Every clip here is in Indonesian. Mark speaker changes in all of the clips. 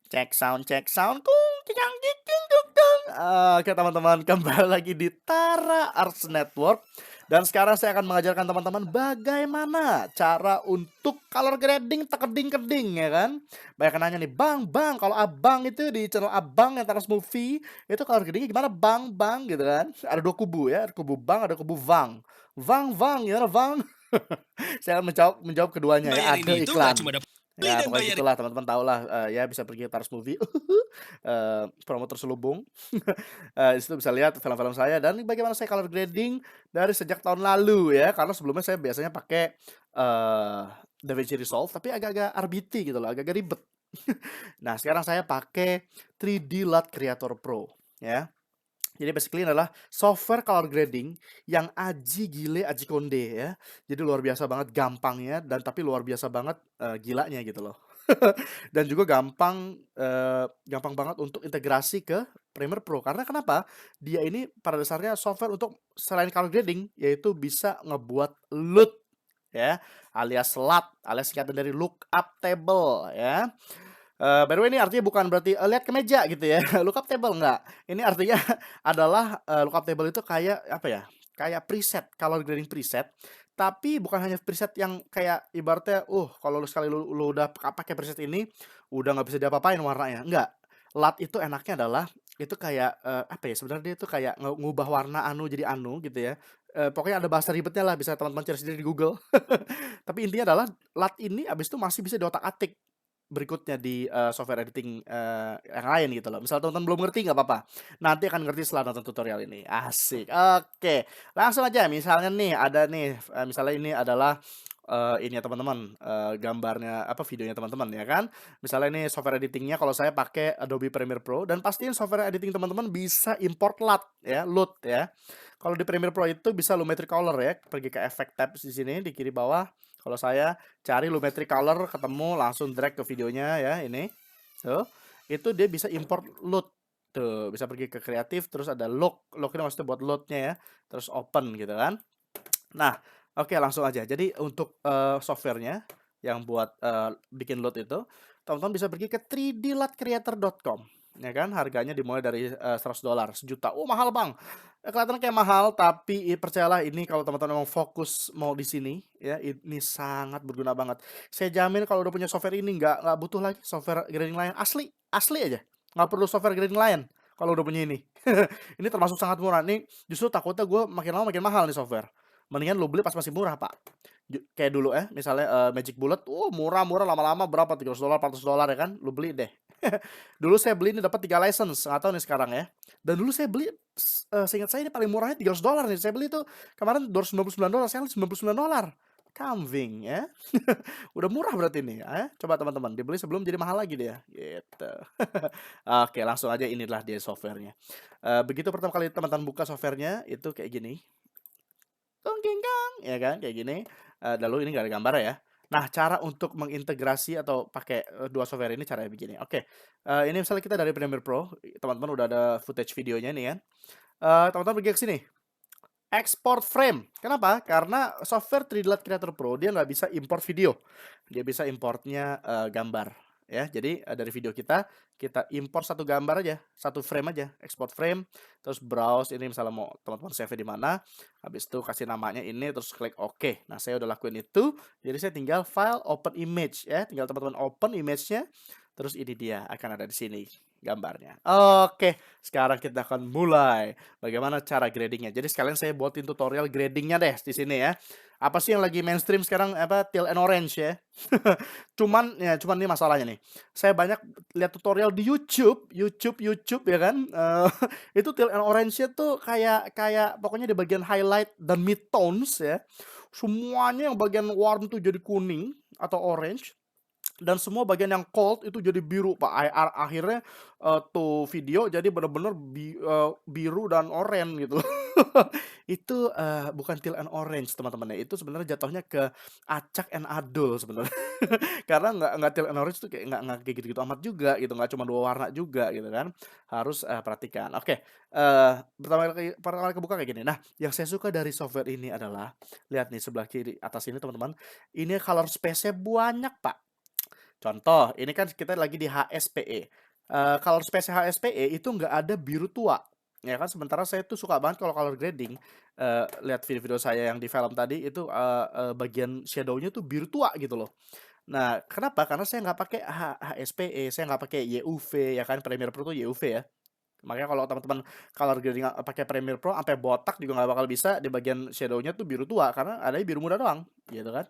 Speaker 1: Cek sound, kung, cikang, ciking, duk, dung. Oke teman-teman, kembali lagi di Tara Arts Network. Dan sekarang saya akan mengajarkan teman-teman bagaimana cara untuk color grading tekeding-keding ya kan. Banyak yang nanya nih, Bang, kalau Abang itu di channel Abang yang Taras Movie, itu color gradingnya gimana Bang, gitu kan. Ada dua kubu ya, ada kubu Bang, ada kubu Vang. Vang, gimana Vang? Saya akan menjawab keduanya ya,
Speaker 2: Bayar
Speaker 1: ada
Speaker 2: ini itu nggak cuma
Speaker 1: iklan.
Speaker 2: dapat beli
Speaker 1: Ya
Speaker 2: dan
Speaker 1: pokoknya
Speaker 2: bayar
Speaker 1: gitulah teman-teman tahulah, ya bisa pergi ke Tars Movie, promo terselubung. Di situ bisa lihat film-film saya dan bagaimana saya color grading dari sejak tahun lalu ya, karena sebelumnya saya biasanya pakai, DaVinci Resolve tapi agak-agak RBT gitu loh, agak-agak ribet. Nah sekarang saya pakai 3D Lutt Creator Pro ya. Jadi basically adalah software color grading yang aji gile aji konde ya. Jadi luar biasa banget gampangnya dan tapi luar biasa banget, gilanya gitu loh. Dan juga gampang banget untuk integrasi ke Premiere Pro. Karena kenapa? Dia ini pada dasarnya software untuk selain color grading, yaitu bisa ngebuat LUT ya, alias LUT, alias singkatan dari lookup table ya. By the way ini artinya bukan berarti, lihat ke meja gitu ya, lookup table enggak. Ini artinya adalah, lookup table itu kayak apa ya, kayak preset, color grading preset, tapi bukan hanya preset yang kayak ibaratnya, kalau lu sekali lu udah pakai preset ini, udah nggak bisa diapa-apain warnanya, enggak. LUT itu enaknya adalah, itu kayak, apa ya, sebenarnya dia itu kayak ngubah warna anu jadi anu gitu ya, pokoknya ada bahasa ribetnya lah, bisa teman-teman cari sendiri di Google. Tapi intinya adalah LUT ini abis itu masih bisa diotak-atik berikutnya di, software editing, yang lain gitu loh. Misal teman-teman belum ngerti nggak apa-apa, nanti akan ngerti setelah nonton tutorial ini, asik. Oke, langsung aja misalnya nih ada nih, misalnya ini adalah, ini ya teman-teman, gambarnya apa, videonya teman-teman ya kan. Misalnya ini software editing-nya kalau saya pakai Adobe Premiere Pro dan pastiin software editing teman-teman bisa import LUT ya. Kalau di Premiere Pro itu bisa Lumetri Color ya, pergi ke Effect tabs di sini di kiri bawah. Kalau saya cari Lumetri Color ketemu langsung drag ke videonya ya ini. Tuh, itu dia bisa import LUT. Tuh, bisa pergi ke kreatif terus ada look ini maksudnya buat LUT-nya ya, terus open gitu kan. Nah, oke langsung aja. Jadi untuk, software-nya yang buat, bikin LUT itu, teman-teman bisa pergi ke 3dlutcreator.com ya kan, harganya dimulai dari, $100, sejuta. Oh mahal Bang, kelihatannya kayak mahal, tapi percayalah ini kalau teman-teman memang fokus mau di sini ya, ini sangat berguna banget. Saya jamin kalau udah punya software ini nggak butuh lagi software grading lain, asli asli aja, nggak perlu software grading lain kalau udah punya ini. Ini termasuk sangat murah, nih justru takutnya gue makin lama makin mahal nih software. Mendingan lu beli pas masih murah, Pak. Kayak dulu ya, misalnya, Magic Bullet, murah-murah lama-lama berapa $300, $400 ya kan, lu beli deh. Dulu saya beli ini dapat 3 license, nggak tahu nih sekarang ya. Dan dulu saya beli seingat saya ini paling murahnya $300 nih, saya beli itu kemarin $299, sekarang $99. Kambing ya. Udah murah berarti nih, ya. Coba teman-teman dibeli sebelum jadi mahal lagi dia, gitu. Oke, langsung aja inilah dia software-nya. Begitu pertama kali teman-teman buka software-nya, itu kayak gini. Ya kan, kayak gini, lalu ini nggak ada gambar ya. Nah, cara untuk mengintegrasi atau pakai, 2 software ini caranya begini, oke, ini misalnya kita dari Premiere Pro, teman-teman udah ada footage videonya nih kan, teman-teman pergi ke sini, export frame. Kenapa? Karena software 3D Lutt Creator Pro dia nggak bisa import video, dia bisa importnya, gambar ya. Jadi, dari video kita import satu gambar aja, satu frame aja, export frame, terus browse ini misalnya mau teman-teman save-nya di mana, habis itu kasih namanya ini, terus klik oke. Nah, saya udah lakuin itu, jadi saya tinggal file open image ya, tinggal teman-teman open image-nya, terus ini dia akan ada di sini gambarnya. Oke, sekarang kita akan mulai bagaimana cara gradingnya. Jadi sekalian saya buatin tutorial gradingnya deh di sini ya. Apa sih yang lagi mainstream sekarang apa teal and orange ya. Cuman ini masalahnya nih. Saya banyak lihat tutorial di YouTube ya kan. Itu teal and orange-nya tuh kayak kayak pokoknya di bagian highlight dan mid tones ya. Semuanya yang bagian warm tuh jadi kuning atau orange dan semua bagian yang cold itu jadi biru, Pak. Akhirnya, tuh video jadi bener-bener biru dan oranye gitu. Itu, bukan teal and orange teman-teman ya, itu sebenarnya jatuhnya ke acak and adul sebenarnya. Karena nggak teal and orange tuh nggak kayak gitu-gitu amat juga gitu, nggak cuma 2 warna juga gitu kan. Harus, perhatikan. Oke, pertama kali kebuka kayak gini. Nah, yang saya suka dari software ini adalah, lihat nih sebelah kiri atas ini teman-teman, ini color space-nya banyak, Pak. Contoh, ini kan kita lagi di HSPE. Color space HSPE itu nggak ada biru tua, ya kan. Sementara saya tuh suka banget kalau color grading, lihat video-video saya yang di film tadi itu, bagian shadow-nya tuh biru tua gitu loh. Nah, kenapa? Karena saya nggak pakai HSPE, saya nggak pakai YUV ya kan, Premiere Pro tuh YUV ya. Makanya kalau teman-teman color grading pakai Premiere Pro sampai botak juga nggak bakal bisa di bagian shadow-nya tuh biru tua, karena adanya biru muda doang, gitu kan.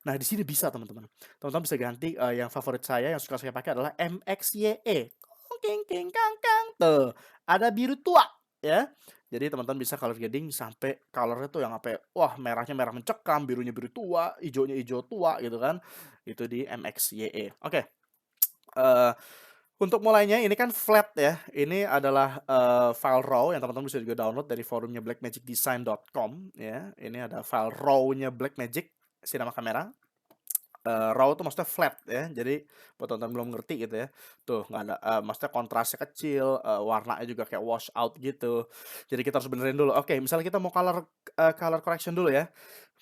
Speaker 1: Nah, di sini bisa teman-teman. Teman-teman bisa ganti, yang favorit saya yang suka saya pakai adalah MXYE. Kong keng keng kang kang, tuh, ada biru tua, ya. Jadi teman-teman bisa color grading sampai color-nya tuh yang sampai, wah merahnya merah mencekam, birunya biru tua, ijonya ijo tua gitu kan. Itu di MXYE. Oke. Eee, untuk mulainya ini kan flat ya, ini adalah, file RAW yang teman-teman bisa juga download dari forumnya blackmagicdesign.com ya. Ini ada file RAW-nya Blackmagic Cinema Camera. RAW itu maksudnya flat ya, jadi buat teman-teman belum ngerti gitu ya, tuh nggak ada, maksudnya kontrasnya kecil, warnanya juga kayak wash out gitu. Jadi kita harus benerin dulu. Oke, misalnya kita mau color correction dulu ya.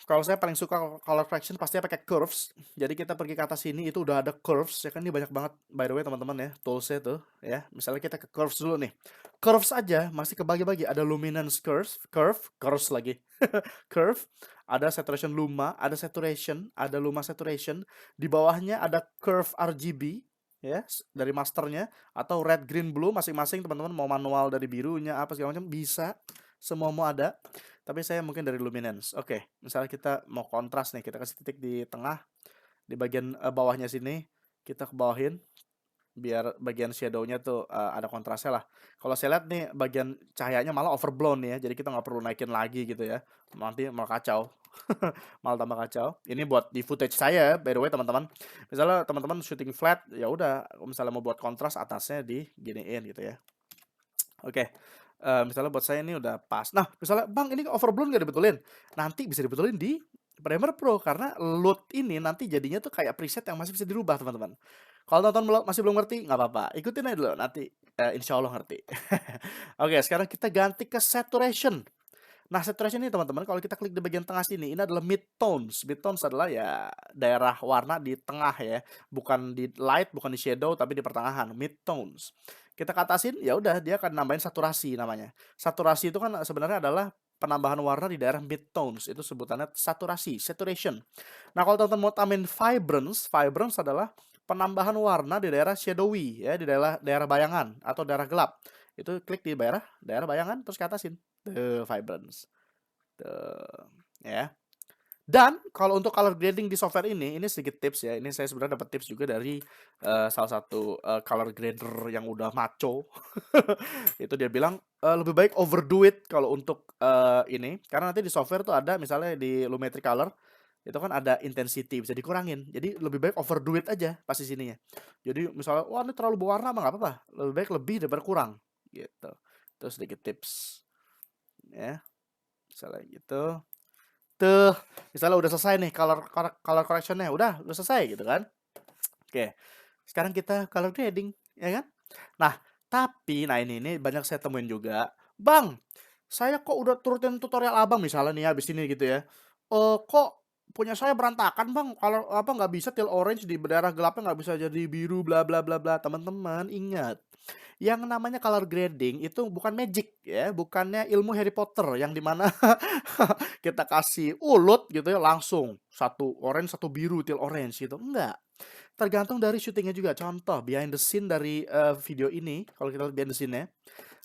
Speaker 1: Kalau saya paling suka color correction pastinya pakai curves. Jadi kita pergi ke atas sini itu udah ada curves ya kan, ini banyak banget by the way teman-teman ya, toolsnya tuh ya. Misalnya kita ke curves dulu nih. Curves aja masih kebagi-bagi, ada luminance curves lagi, curve, ada saturation luma, ada luma saturation, di bawahnya ada curve RGB ya, dari masternya, atau red, green, blue masing-masing teman-teman mau manual dari birunya apa segala macam bisa, semua mau ada. Tapi saya mungkin dari luminance. Oke, misalnya kita mau kontras nih, kita kasih titik di tengah, di bagian bawahnya sini, kita ke bawahin, biar bagian shadow-nya tuh ada kontrasnya lah. Kalau saya lihat nih, bagian cahayanya malah overblown ya, jadi kita nggak perlu naikin lagi gitu ya, nanti malah kacau. Malah tambah kacau. Ini buat di footage saya, by the way teman-teman. Misalnya teman-teman syuting flat, ya udah, misalnya mau buat kontras atasnya diginiin gitu ya. Oke, misalnya buat saya ini udah pas. Nah, misalnya, "Bang, ini overblown nggak dibetulin?" Nanti bisa dibetulin di Premiere Pro, karena LUT ini nanti jadinya tuh kayak preset yang masih bisa dirubah, teman-teman. Kalau teman-teman masih belum ngerti, nggak apa-apa, ikutin aja dulu, nanti, insya Allah ngerti. Oke, sekarang kita ganti ke saturation. Nah, saturation ini teman-teman kalau kita klik di bagian tengah sini, ini adalah midtones. Midtones adalah ya daerah warna di tengah ya, bukan di light, bukan di shadow, tapi di pertengahan, midtones. Kita ke atasin, ya udah dia akan nambahin saturasi namanya. Saturasi itu kan sebenarnya adalah penambahan warna di daerah midtones, itu sebutannya saturasi, saturation. Nah, kalau teman-teman mau tambahin vibrance, vibrance adalah penambahan warna di daerah shadowy ya, di daerah daerah bayangan atau daerah gelap. Itu klik di daerah daerah bayangan terus ke atasin. Vibrance. Tuh, ya. Dan kalau untuk color grading di software ini sedikit tips ya. Ini saya sebenarnya dapat tips juga dari salah satu color grader yang udah maco. Itu dia bilang lebih baik overdo it kalau untuk ini, karena nanti di software tuh ada misalnya di Lumetri Color itu kan ada intensity bisa dikurangin. Jadi lebih baik overdo it aja pas di sininya. Jadi misalnya, wah ini terlalu berwarna mah nggak apa-apa. Lebih baik lebih daripada kurang gitu. Terus sedikit tips ya. Misalnya gitu. Tuh, misalnya udah selesai nih color correction-nya, udah selesai gitu kan. Oke. Sekarang kita color grading, ya kan? Nah, tapi nah ini banyak saya temuin juga, "Bang, saya kok udah turutin tutorial Abang," misalnya nih habis ini gitu ya, "kok punya saya berantakan Bang, kalau apa nggak bisa teal orange di daerah gelapnya nggak bisa jadi biru bla bla bla bla." Teman-teman ingat, yang namanya color grading itu bukan magic ya, bukannya ilmu Harry Potter yang dimana kita kasih ulut gitu ya langsung satu orange, satu biru, teal orange gitu, enggak. Tergantung dari syutingnya juga. Contoh behind the scene dari, video ini, kalau kita lihat behind the scene-nya,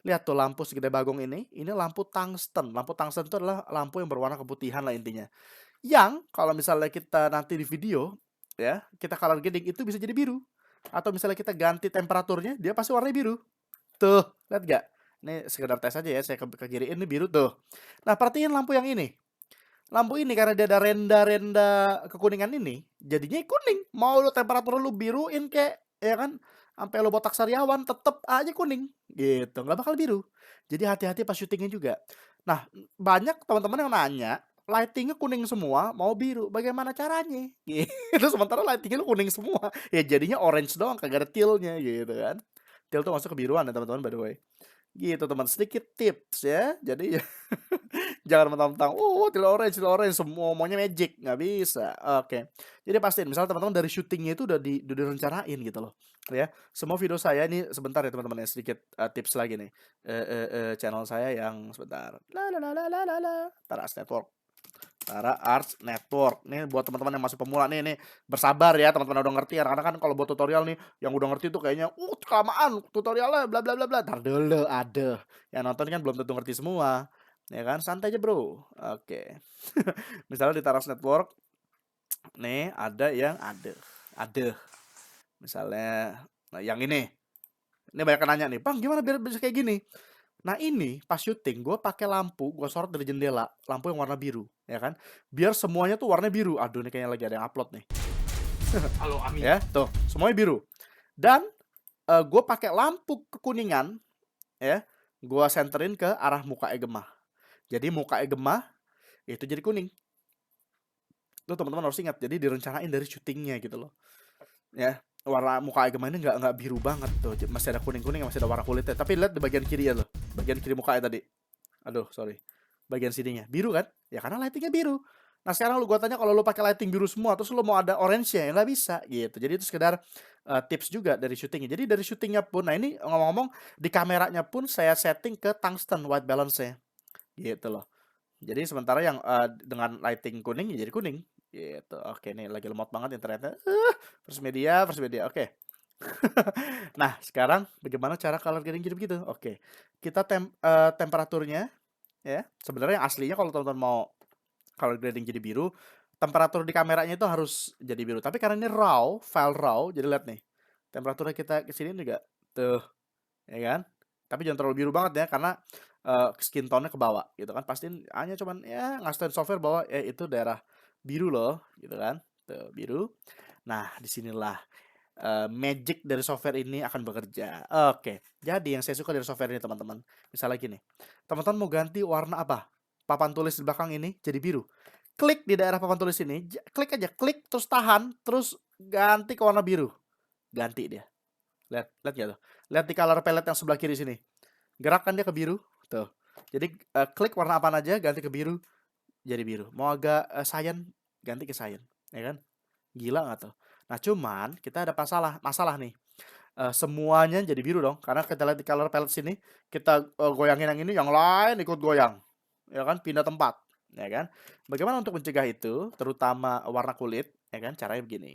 Speaker 1: lihat tuh lampu segede bagong ini lampu tungsten. Lampu tungsten itu adalah lampu yang berwarna keputihan lah intinya. Yang kalau misalnya kita nanti di video, ya, kita color grading itu bisa jadi biru. Atau misalnya kita ganti temperaturnya, dia pasti warnanya biru. Tuh, lihat nggak? Ini sekedar tes aja ya, saya ke kiriin ini biru tuh. Nah, perhatiin lampu yang ini. Lampu ini karena dia ada renda-renda kekuningan ini, jadinya kuning. Mau lu temperatur lu biruin kek, ya kan, sampai lu botak sariawan tetep aja kuning, gitu, nggak bakal biru. Jadi hati-hati pas syutingnya juga. Nah, banyak teman-teman yang nanya, lighting-nya kuning semua, mau biru, bagaimana caranya? Gitu, sementara lighting-nya lu kuning semua, ya jadinya orange doang, kagak ada teal-nya, gitu kan. Teal tuh masuk kebiruan ya teman-teman by the way. Gitu teman, sedikit tips ya. Jadi Jangan mentang-mentang, "Oh, tilu orange, semua maunya magic." Nggak bisa, oke. Jadi pastiin misalnya teman-teman dari syutingnya itu udah direncanain gitu loh, ya. Semua video saya ini sebentar ya teman-teman ya, sedikit, tips lagi nih, channel saya yang sebentar, Tara Arts Network. Tara Arts Network. Nih buat teman-teman yang masih pemula nih bersabar ya teman-teman udah ngerti, karena kan kalau buat tutorial nih, yang udah ngerti tuh kayaknya, kelamaan tutorialnya bla bla bla bla." Entar dulu, aduh, yang nonton kan belum tentu ngerti semua, ya kan, santai aja Bro, oke. Misalnya di Tara Arts Network, nih ada yang adeh, misalnya, nah yang ini banyak yang nanya nih, "Bang, gimana biar bisa kayak gini?" Nah ini pas syuting gue pakai lampu, gue sorot dari jendela, lampu yang warna biru, ya kan. Biar semuanya tuh warnanya biru. Aduh ini kayaknya lagi ada yang upload nih.
Speaker 2: Halo, Ami.
Speaker 1: Ya, tuh semuanya biru. Dan, gue pakai lampu kekuningan, ya, gue senterin ke arah muka Gemah. Jadi muka Gemah itu jadi kuning. Itu teman-teman harus ingat, jadi direncanain dari syutingnya gitu loh. Ya, warna muka Gemah ini nggak biru banget tuh, masih ada kuning-kuning, masih ada warna kulitnya. Tapi lihat di bagian kiri ya loh, bagian kiri muka tadi. Aduh, sorry. Bagian sininya, biru kan? Ya karena lighting-nya biru. Nah sekarang gua tanya kalau lu pakai lighting biru semua, terus lu mau ada orange-nya, ya nggak bisa, gitu. Jadi itu sekedar, tips juga dari syutingnya. Jadi dari syutingnya pun, nah ini ngomong-ngomong, di kameranya pun saya setting ke tungsten white balance-nya, gitu loh. Jadi sementara yang, dengan lighting kuning, ya jadi kuning, gitu. Oke nih lagi lemot banget internetnya, First Media, oke. Nah sekarang bagaimana cara color grading jadi begitu? Oke, kita temperaturnya, ya, sebenarnya yang aslinya kalau teman-teman mau color grading jadi biru, temperatur di kameranya itu harus jadi biru. Tapi karena ini RAW, file RAW, jadi lihat nih, temperaturnya kita ke sini juga, tuh, ya kan? Tapi jangan terlalu biru banget ya, karena skin tone-nya ke bawah, gitu kan. Pastiin hanya cuman ya ngasih software bahwa itu daerah biru loh, gitu kan. Tuh, biru. Nah, disinilah magic dari software ini akan bekerja. Oke, jadi yang saya suka dari software ini teman-teman, misalnya gini, teman-teman mau ganti warna apa? Papan tulis di belakang ini jadi biru. Klik di daerah papan tulis ini, klik aja, klik terus tahan, terus ganti ke warna biru. Ganti dia. Lihat, lihat ya tuh. Lihat di color palette yang sebelah kiri sini. Gerakkan dia ke biru. Tuh. Jadi klik warna apa aja, ganti ke biru, jadi biru. Mau agak cyan, ganti ke cyan, ya kan? Gila nggak tuh? Nah cuman kita ada masalah nih. Semuanya jadi biru dong, karena kita lihat di color palette sini, kita goyangin yang ini, yang lain ikut goyang, ya kan? Pindah tempat, ya kan? Bagaimana untuk mencegah itu, terutama warna kulit, ya kan? Caranya begini.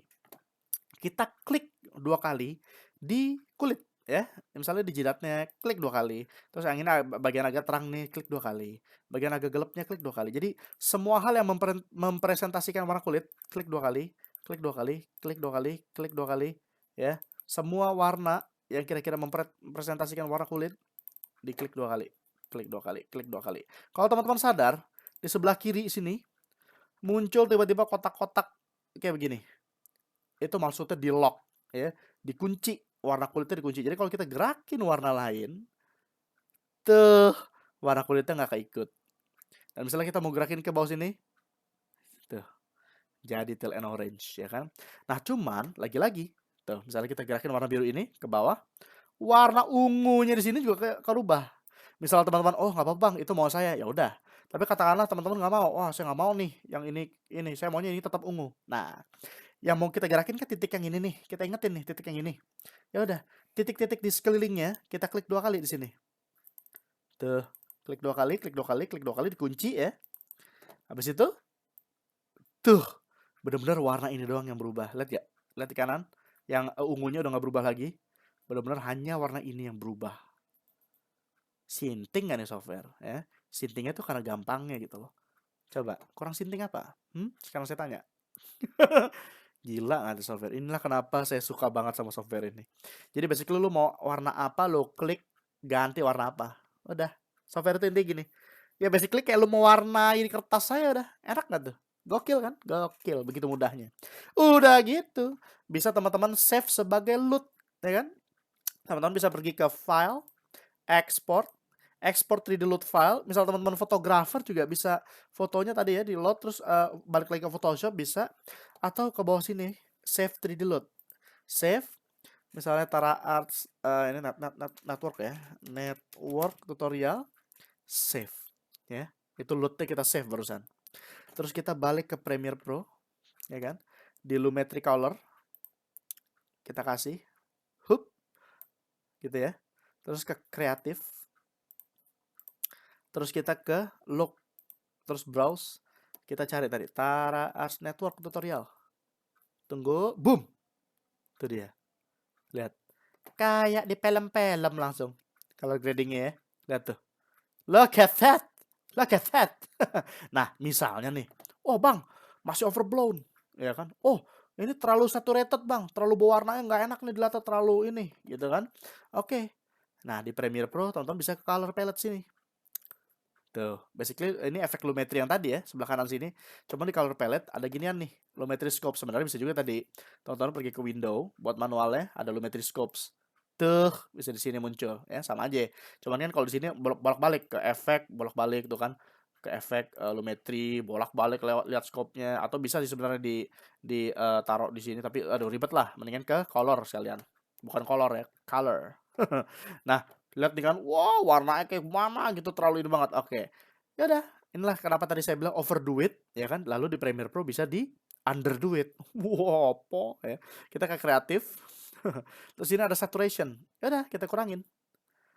Speaker 1: Kita klik 2 kali di kulit, ya. Misalnya di jidatnya, klik 2 kali. Terus yang ini bagian agak terang nih, klik 2 kali. Bagian agak gelapnya, klik 2 kali. Jadi semua hal yang mempresentasikan warna kulit, klik 2 kali, klik 2 kali, klik 2 kali, klik 2 kali, ya. Semua warna yang kira-kira mempresentasikan warna kulit, diklik 2 kali, klik 2 kali, klik 2 kali. Kalau teman-teman sadar, di sebelah kiri sini muncul tiba-tiba kotak-kotak kayak begini. Itu maksudnya di lock, ya, dikunci, warna kulitnya dikunci. Jadi kalau kita gerakin warna lain, tuh warna kulitnya nggak keikut. Dan misalnya kita mau gerakin ke bawah sini, tuh jadi teal and orange, ya kan. Nah cuman lagi-lagi, tuh misalnya kita gerakin warna biru ini ke bawah, warna ungunya di sini juga kerubah. Misal teman-teman, oh nggak apa bang, itu mau saya, ya udah. Tapi katakanlah teman-teman nggak mau, wah saya nggak mau nih, yang ini saya maunya ini tetap ungu. Nah, yang mau kita gerakin kan titik yang ini nih, kita ingetin nih titik yang ini. Ya udah, titik-titik di sekelilingnya kita klik 2 kali di sini. Tuh, klik 2 kali, klik 2 kali, klik 2 kali, dikunci ya. Habis itu, tuh, bener-bener warna ini doang yang berubah. Lihat ya, lihat di kanan, yang ungunya udah nggak berubah lagi. Bener-bener hanya warna ini yang berubah. Sinting gak nih software? Ya, sintingnya tuh karena gampangnya gitu loh. Coba, kurang sinting apa? Sekarang saya tanya. Gila nggak tuh software? Inilah kenapa saya suka banget sama software ini. Jadi basically lu mau warna apa, lu klik ganti warna apa. Udah. Software itu intinya gini. Ya basically kayak lu mau warnain kertas saya udah. Enak nggak tuh? Gokil kan? Gokil. Begitu mudahnya. Udah gitu. Bisa teman-teman save sebagai loot. Ya kan? Teman-teman bisa pergi ke file, export, export 3D load file. Misal teman-teman fotografer juga bisa fotonya tadi ya di load terus balik lagi ke Photoshop bisa, atau ke bawah sini save 3D load. Save misalnya Tara Arts ini network ya. Network tutorial save ya. Itu loadnya kita save barusan. Terus kita balik ke Premiere Pro, ya kan? Di Lumetri Color kita kasih hook gitu ya. Terus ke kreatif. Terus kita ke look. Terus browse. Kita cari tadi Tara Art Network tutorial. Tunggu, boom. Itu dia. Lihat. Kayak di film-film langsung. Kalau gradingnya ya. Lihat tuh. Look at that. Look at that. Nah, misalnya nih. Oh, Bang, masih overblown. Ya kan? Oh, ini terlalu saturated, Bang. Terlalu berwarnanya nggak enak nih dilihat terlalu ini. Gitu kan? Oke. Nah, di Premiere Pro, teman-teman bisa ke color palette sini. Tuh, basically ini efek lumetri yang tadi ya, sebelah kanan sini. Cuma di color palette ada ginian nih, lumetri scope. Sebenarnya bisa juga tadi teman-teman pergi ke window, buat manualnya ada lumetri scopes. Tuh, bisa di sini muncul ya, sama aja. Cuman kan kalau di sini bolak-balik ke efek, bolak-balik tuh kan ke efek lumetri, bolak-balik lewat lihat scope-nya, atau bisa sih sebenarnya di taruh di sini, tapi aduh ribet lah, mendingan ke color sekalian. Bukan color ya, color. Nah, lihat nih kan, wow warnanya kayak mana gitu, terlalu ini banget. Oke, ya udah, inilah kenapa tadi saya bilang overdo it, ya kan? Lalu di Premiere Pro bisa di underdo it. Wow, apa ya? Kita ke kreatif. Terus ini ada saturation. Ya udah, kita kurangin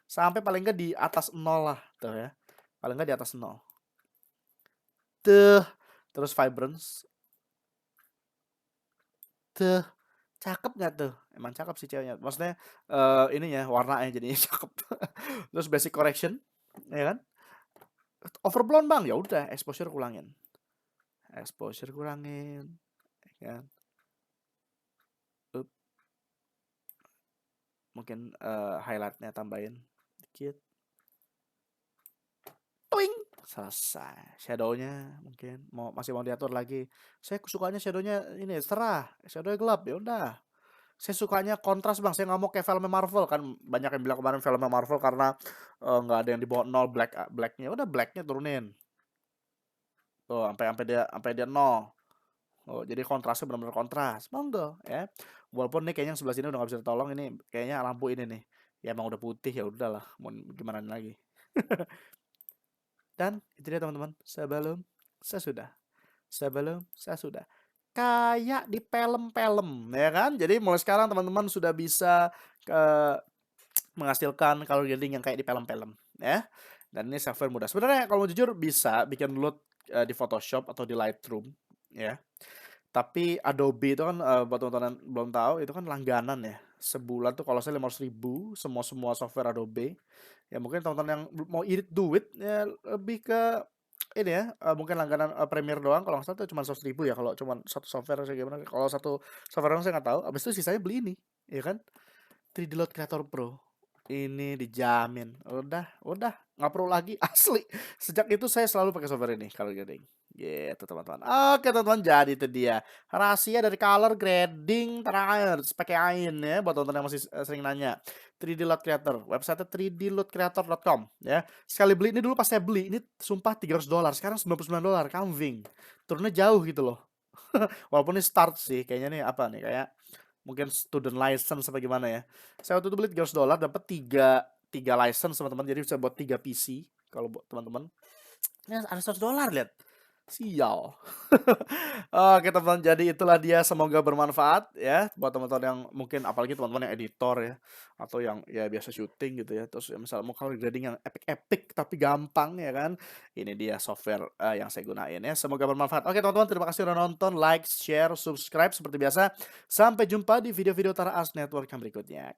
Speaker 1: sampai paling nggak di atas 0 lah, tuh ya. Paling nggak di atas 0. Tuh, terus vibrance. Tuh, cakep nggak tuh? Emang cakep sih ceweknya. Maksudnya ininya warnanya jadinya cakep. Terus basic correction, ya kan? Overblown bang, ya udah exposure kurangin, ya kan? Mungkin highlightnya tambahin dikit, twing, selesai. Shadownya mungkin masih mau diatur lagi. Saya sukanya shadownya ini cerah, shadownya gelap, ya udah. Saya sukanya kontras bang, saya nggak mau kayak film Marvel kan, banyak yang bilang kemarin film Marvel karena nggak ada yang di bawah 0 blacknya, udah blacknya turunin. Tuh, sampai dia 0. Oh, jadi kontrasnya benar-benar kontras. Monggo ya. Walaupun nih kayaknya yang sebelah sini udah nggak bisa ditolong, ini kayaknya lampu ini nih. Ya emang udah putih, ya udahlah, mau gimana lagi. Dan itu dia teman-teman, sebelum sesudah. Sebelum sesudah. Kayak di film-film, ya kan? Jadi mulai sekarang teman-teman sudah bisa menghasilkan color grading yang kayak di film-film, ya. Dan ini software mudah. Sebenarnya kalau mau jujur bisa bikin load di Photoshop atau di Lightroom, ya. Tapi Adobe itu kan buat teman-teman yang belum tahu itu kan langganan ya. Sebulan tuh kalau saya 500.000 semua software Adobe. Ya mungkin teman-teman yang mau irit duit ya lebih ke ini ya, mungkin langganan Premiere doang, kalau nggak salah tuh cuma 100.000 ya kalau cuma satu software saya gimana. Kalau satu software doang saya nggak tahu. Habis itu sisanya beli ini, ya kan? 3D Load Creator Pro. Ini dijamin. Udah nggak perlu lagi asli. Sejak itu saya selalu pakai software ini color grading. Gitu teman-teman. Oke teman-teman, jadi itu dia rahasia dari color grading terakhir pakai AIN ya, buat teman-teman yang masih sering nanya. 3D Load Creator, website 3dloadcreator.com ya. Sekali beli ini, dulu pas saya beli ini sumpah $300, sekarang $99, kambing. Turunnya jauh gitu loh. Walaupun ini start sih, kayaknya nih apa nih, kayak mungkin student license apa gimana ya. Saya waktu itu beli $300 dapat 3 license teman-teman, jadi bisa buat 3 PC kalau buat teman-teman. Ini ada $100 lihat. Sial. Oke teman-teman, jadi itulah dia, semoga bermanfaat ya buat teman-teman yang mungkin, apalagi teman-teman yang editor ya, atau yang ya biasa syuting gitu ya, terus ya misalnya mau color grading yang epic tapi gampang ya kan. Ini dia software yang saya gunain ya. Semoga bermanfaat. Oke teman-teman, terima kasih udah nonton, like, share, subscribe seperti biasa. Sampai jumpa di video-video Tara Art Network yang berikutnya.